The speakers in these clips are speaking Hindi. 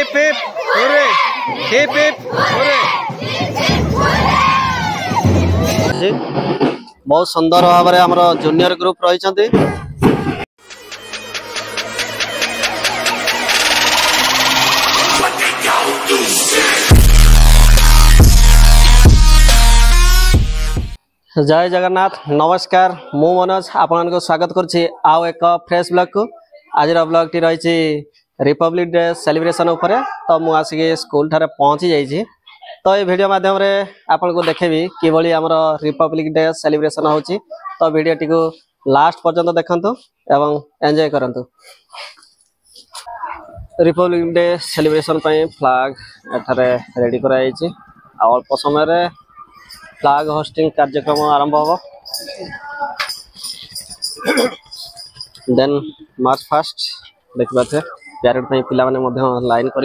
Hip hip hurray hip hip hurray. बहुत सुंदर भाव में आमर जूनियर ग्रुप रही जय जगन्नाथ नमस्कार मु मनोज आपण को स्वागत करुच्ची आउ एक फ्रेश ब्लॉग को आज ब्लॉग टी रही रिपब्लिक डे सेलिब्रेशन उपरे तो मु आसिक स्कूल ठारे पहुंची जाइए तो ये वीडियो माध्यम रे आपण को देखेबी किभली हमर रिपब्लिक डे सेलिब्रेशन होची तो वीडियो टी को लास्ट पर्यंत देखंतु एवं एंजॉय करंतु। रिपब्लिक डे सेलिब्रेशन पई फ्लैग एठारे रेडी कराई छि अल्प समय रे फ्लैग होस्टिंग कार्यक्रम आरंभ हो देन मार्च फास्ट देखा थे प्यारेड पिला लाइन कर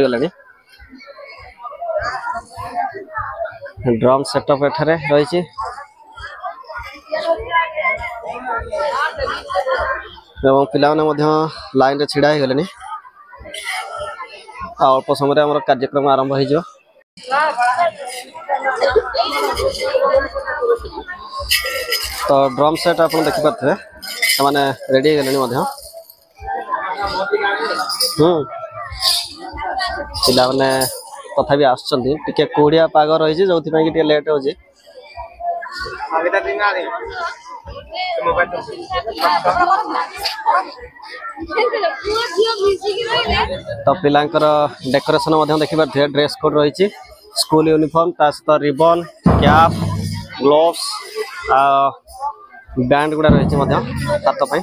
ड्रम सेटअप एठारे रही पिला लाइन रे छिड़ा हो गले अल्प समय आम कार्यक्रम आरंभ हो तो ड्रम सेट आप देखिपे से रेडी गले पिला मैंने तथापि आसके कोड़िया पाग रही जो कि लेट हो तो पिलांकर डेकोरेशन देखिपे ड्रेस कोड रही स्कूल यूनिफॉर्म ता सहित रिबन कैप ग्लोव्स बैंड गुड़ा रही हाथ पाई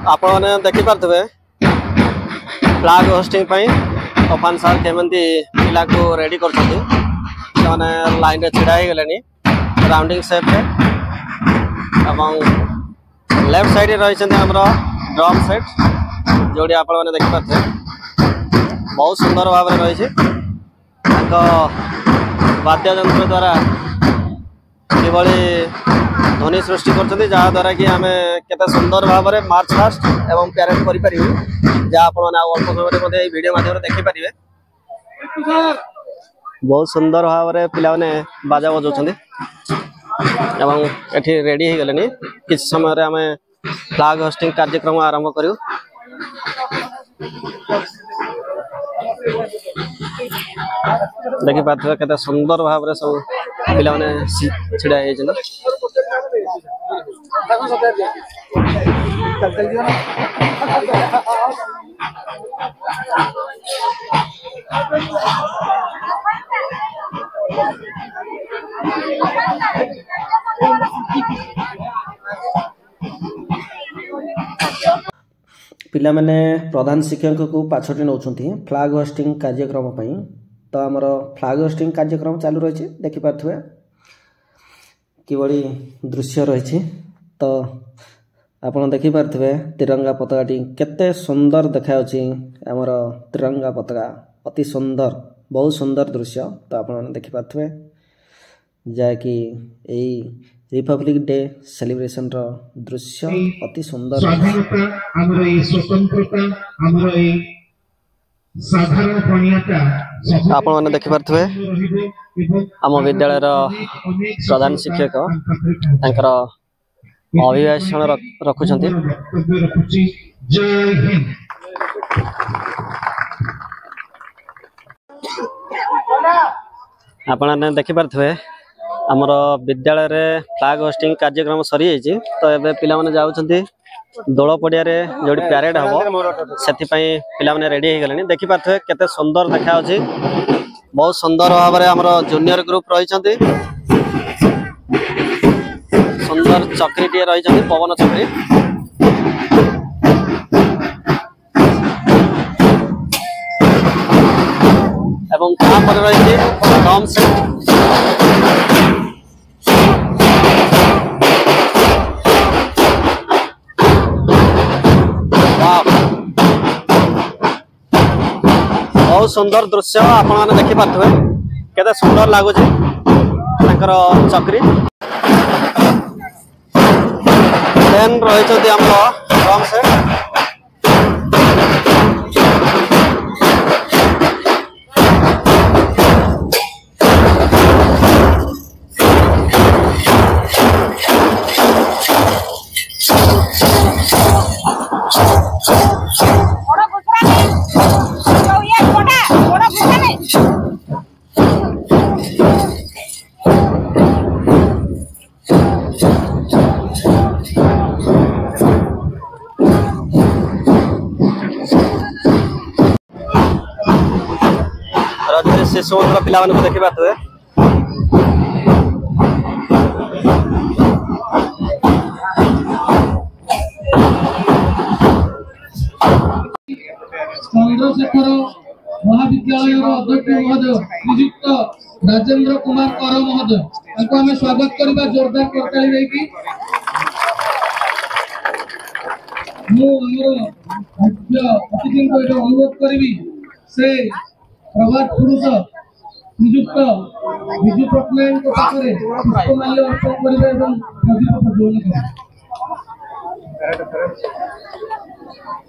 आपने देखिपे फ्लैग होस्टिंग तोफान सार केमती पिला को रेडी कर लाइन रे छिड़ा गले राउंडिंग शेप लेफ्ट साइड रही ड्रम सेट जोड़ी आप देखिपे बहुत सुंदर भाव में रही वाद्य यंत्र द्वारा किभली ध्वनि सृष्टि कर जहाँ द्वारा कि आम केते सुंदर भाव में मार्च फास्ट एवं प्यारेड करें जहाँ अल्प समय वीडियो माध्यम देखिपारे बहुत सुंदर भाव में पिला बाजा बजाऊँ एवं ये रेडी हो गले किस समय आम फ्लैग होस्टिंग कार्यक्रम आरंभ करूँ। देखिपे केते सुंदर भाव में सब पिला छिड़ा पिला माने प्रधान शिक्षक को पाछटी नौ फ्लैग होस्टिंग कार्यक्रम तो आमर फ्लैग होस्टिंग कार्यक्रम चालू रही देखिपे किभली दृश्य रही तो आपन देखिपे तिरंगा पताकाटी केते सुंदर देखाउछि आमर तिरंगा पताका अति सुंदर बहुत सुंदर दृश्य तो आपन देखिपे जहाँकि रिपब्लिक डे सेलिब्रेशन रो दृश्य अति सुंदर स्वाधीनता हमर ए स्वतंत्रता हमर ए साधारण प्रणीयता आपण माने देखि परथवे हम विद्यालय रो प्रधान शिक्षक तांकर अभिभाषण रखुछंती। जय हिंद। आपण माने देखि परथवे हमर विद्यालय रे फ्लैग होस्टिंग कार्यक्रम सरी जाइए तो एबे पिला माने जाउछंती दोल पड़िया रे जोडी पैरेड हबो सेति पई पिला माने रेडी हे गलेनी। देखि पाथवे केते सुंदर देखा होची बहुत सुंदर भाबरे हमर जूनियर ग्रुप रही छंती सुंदर चक्री टे रही छंती पवन चक्री एवं कहां पर रही थी ड्रम सेट बहुत सुंदर दृश्य आपण माने देखि पाथवे केते सुंदर लागुची तांकर चक्री देन रही छथि हमर ड्रम सेट शिशु मंदिर पिला मानक देखि पाथवे चंद्रशेखर महाविद्यालय अध्यक्ष महोदय नियुक्त राजेंद्र कुमार कर महोदय ताको हमें स्वागत करबा जोरदार करताली देकी मु हमर मुख्य अतिथि को अनुरोध करबी से प्रभात पुरुष नियुक्त विजु पटनायक पाखरे पुष्पमाल्य अर्पण करिवे एवं प्रदीप प्रज्वलन करिवे।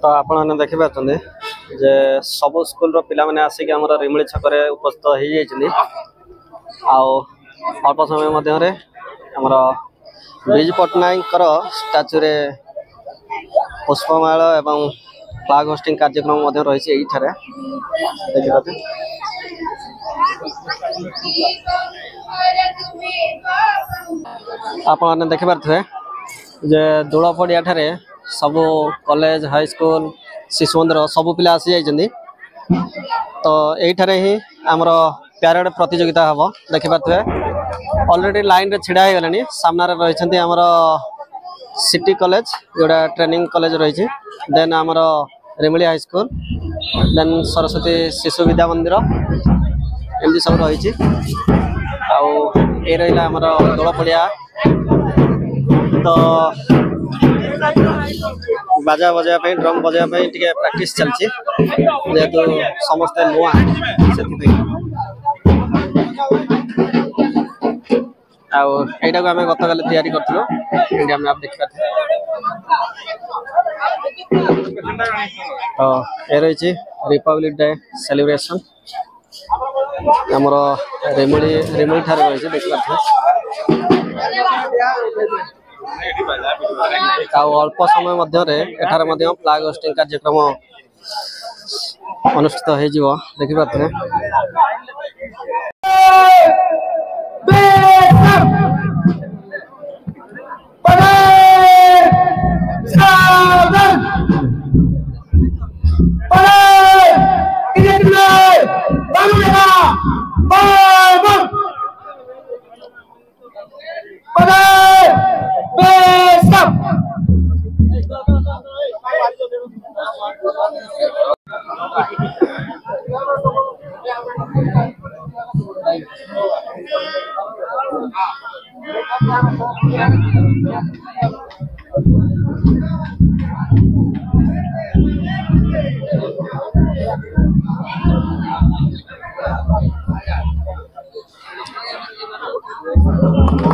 तो आपण देखि पाछन जे सब स्कूल रो पिला माने आसी के हमर रिमळी छकरे उपस्थित हो जाइछनी आउ अल्प समय मध्य रे हमर विजु पटनायक रो स्टैच्यू रे पुष्पमाला एवं फ्लैग होस्टिंग कार्यक्रम मध्य रही एही थारे देखि पाते आपण देखि पारथवे जे दोला पड़िया ठारे सब कॉलेज हाई स्कूल शिशु मंदिर सब पिला आसी जाइछन्ती तो एही ठारे ही हमर पैरेड प्रतियोगिता हबो देखि पारथवे ऑलरेडी लाइन रे छिडा हे गलेनी सामना रे रहिछन्ती हमर सिटी कॉलेज जोड़ा ट्रेनिंग कॉलेज रही देन आमर रेमली high school then Saraswati Shishu Vidya मंदिर एमती सब रही रहा आमर दोल पड़िया तो बाजा बजाया ड्रम बजाया टे प्रैक्टिस चलती जेहेतु समस्ते नुआ से आईटा को आम गत काली तैयारी करूँ इंडिया मैप देखा तो ये रही रिपब्लिक डे सेलिब्रेशन आमर रेमुली ठारे रही देखा अल्प समय मध्य फ्लैग होस्टिंग कार्यक्रम अनुष्ठित हो देखि पारे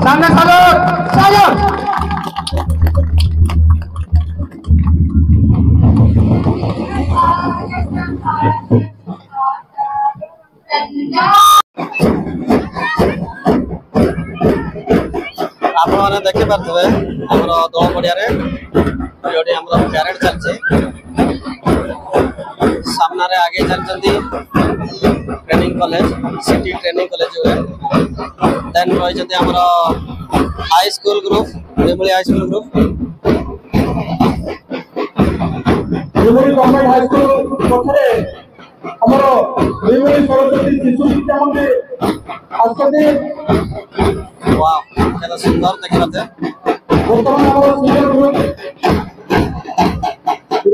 सामने खड़ो आपण माने देखि पारथबे हमरो दो पड़िया रे जोडी हमरो पैरेड चलছে सामने रे आगे चलचंदी training college city training college जो है देन रही जते हमरो high school group Remli high school group Remli government high school पखरे हमरो रेमली सरस्वती शिशु विद्या मंदिर आस्ते वाह केला सुंदर देखिबाते वर्तमान हमरो सीनियर ग्रुप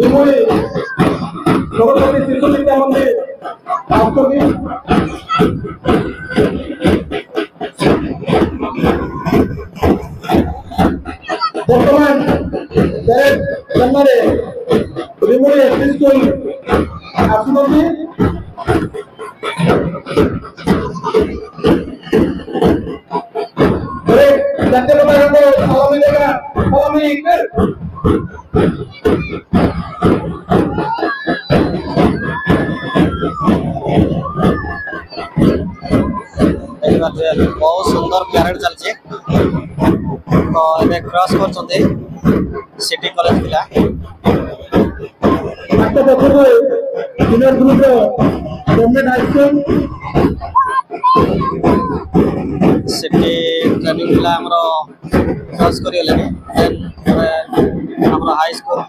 रेमली सरस्वती शिशु विद्या मंदिर आस्ते वर्तमान डायरेक्ट जन्मरे रेमली एसपी स्कूल आसुनोती जाते लोगों को सलाम मिलेगा सलाम कर बहुत सुंदर पैरेड चलছে तो एबे क्रॉस करछन्ते सिटी कॉलेज पिला आते देखो senior group government high school city training पिला हमरो क्रॉस करियले देन हमरो हाई स्कूल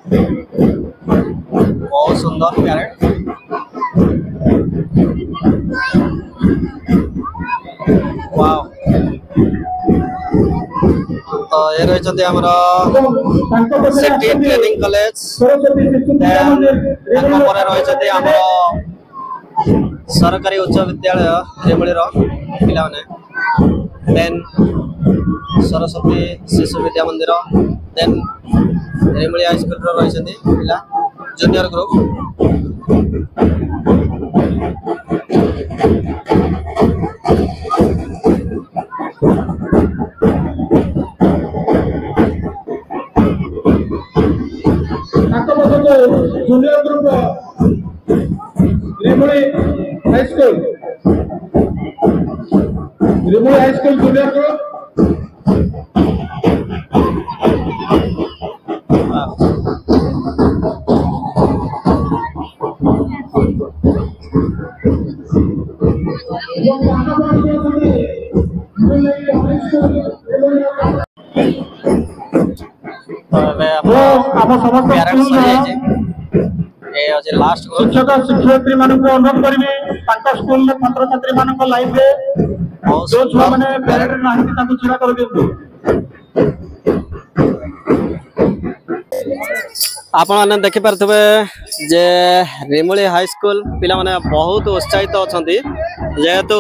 बहुत सुंदर पैरेड वाओ तो ये रही छथि हमरो सिटी ट्रेनिंग कॉलेज देन परे रही छथि हमरो सरकारी उच्च विद्यालय रेमली रो पिला माने देन सरस्वती शिशु विद्या मंदिर देन रेमली हाई स्कूल रो रही छथि पिला junior group junior group Remli high school junior group parade सही ए अजे लास्ट शिक्षक शिक्षयित्री मानक अनुरोध करिवे ताका स्कूल में छात्र छात्री मानक लाइव रे जो छुआ माने पैरेड रे नाही ताको छिड़ा कर दियंतु आपण माने देखि परथबे जे रेमली हाई स्कूल पिला माने बहुत उत्साहित अछंती जेहेतु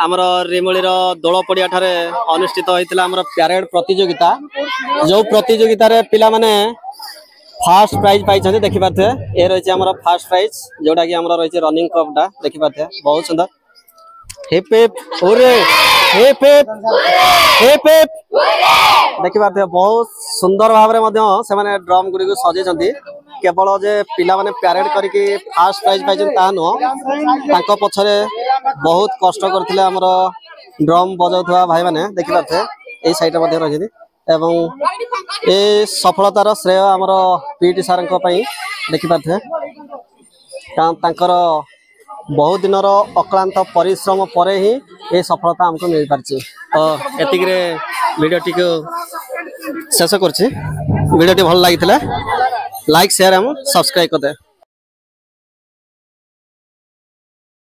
आमर रेमली रो दोल पड़िया ठारे अनुष्ठित होइतिला आमर पैरेड प्रतियोगिता जो प्रतियोगिता रे पिला माने फर्स्ट प्राइज पाई छथि देखि पाथे ए रहिছে हमर फर्स्ट प्राइज जोडा कि हमर रहिছে रनिंग कप डा देखि पाथे बहुत सुंदर हिप हिप ओरे हिप हिप हिप हिप देखि पाथे बहुत सुंदर भाव रे मध्य से माने ड्रम गुडी को सजे छथि केवल जे पिला माने पैरेड करिके फर्स्ट प्राइज पाई छथि ता नो तांको पछरे बहुत कष्ट करथिले हमर ड्रम बजाउथवा भाई माने देखि पाथे ए साइड मध्ये रहिछि एवं ए सफलतार श्रेय आमर पीटी सार देखि पाथे कारण तांकर बहुत दिन अक्लांत परिश्रम पर ही ये सफलता हमको मिल पार्ची तो एतिक रे वीडियो टी शेष कर वीडियो टी भल लगी लाइक शेयर एवं सब्सक्राइब कर दे।